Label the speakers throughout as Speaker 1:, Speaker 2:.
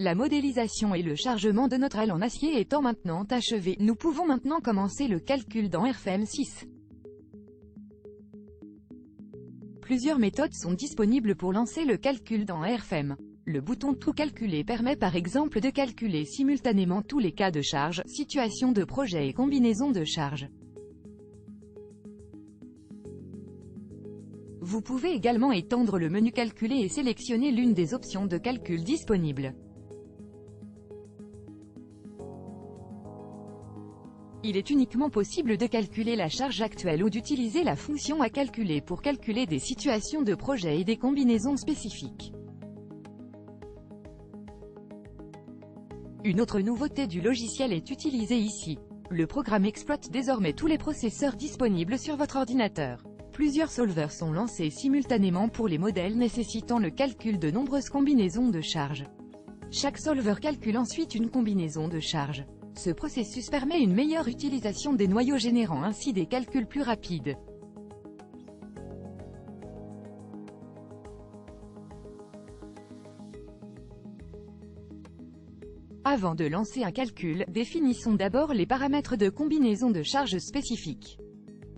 Speaker 1: La modélisation et le chargement de notre aile en acier étant maintenant achevés, nous pouvons maintenant commencer le calcul dans RFM 6. Plusieurs méthodes sont disponibles pour lancer le calcul dans RFM. Le bouton Tout calculer permet par exemple de calculer simultanément tous les cas de charge, situations de projet et combinaisons de charge. Vous pouvez également étendre le menu Calculer et sélectionner l'une des options de calcul disponibles. Il est uniquement possible de calculer la charge actuelle ou d'utiliser la fonction à calculer pour calculer des situations de projet et des combinaisons spécifiques. Une autre nouveauté du logiciel est utilisée ici. Le programme exploite désormais tous les processeurs disponibles sur votre ordinateur. Plusieurs solvers sont lancés simultanément pour les modèles nécessitant le calcul de nombreuses combinaisons de charges. Chaque solver calcule ensuite une combinaison de charges. Ce processus permet une meilleure utilisation des noyaux générant ainsi des calculs plus rapides. Avant de lancer un calcul, définissons d'abord les paramètres de combinaison de charges spécifiques.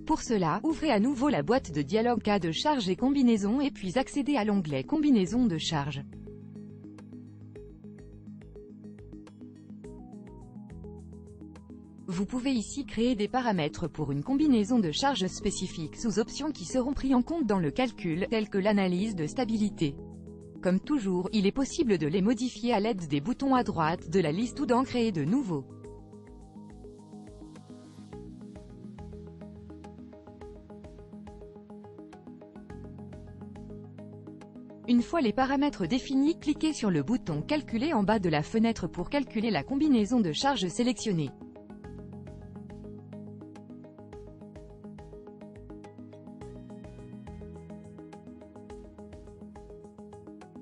Speaker 1: Pour cela, ouvrez à nouveau la boîte de dialogue cas de charge et combinaison et puis accédez à l'onglet Combinaison de charges. Vous pouvez ici créer des paramètres pour une combinaison de charges spécifiques sous options qui seront pris en compte dans le calcul, tels que l'analyse de stabilité. Comme toujours, il est possible de les modifier à l'aide des boutons à droite de la liste ou d'en créer de nouveaux. Une fois les paramètres définis, cliquez sur le bouton Calculer en bas de la fenêtre pour calculer la combinaison de charges sélectionnée.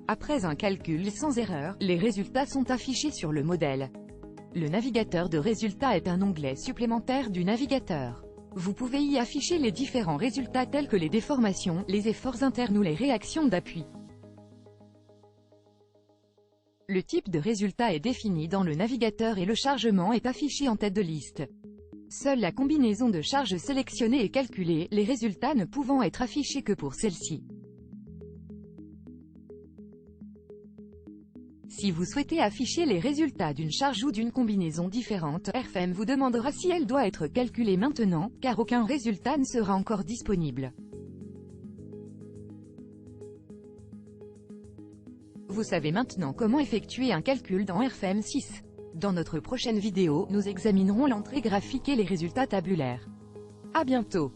Speaker 1: Après un calcul sans erreur, les résultats sont affichés sur le modèle. Le navigateur de résultats est un onglet supplémentaire du navigateur. Vous pouvez y afficher les différents résultats tels que les déformations, les efforts internes ou les réactions d'appui. Le type de résultat est défini dans le navigateur et le chargement est affiché en tête de liste. Seule la combinaison de charges sélectionnée est calculée, les résultats ne pouvant être affichés que pour celle-ci. Si vous souhaitez afficher les résultats d'une charge ou d'une combinaison différente, RFM vous demandera si elle doit être calculée maintenant, car aucun résultat ne sera encore disponible. Vous savez maintenant comment effectuer un calcul dans RFM 6. Dans notre prochaine vidéo, nous examinerons l'entrée graphique et les résultats tabulaires. À bientôt.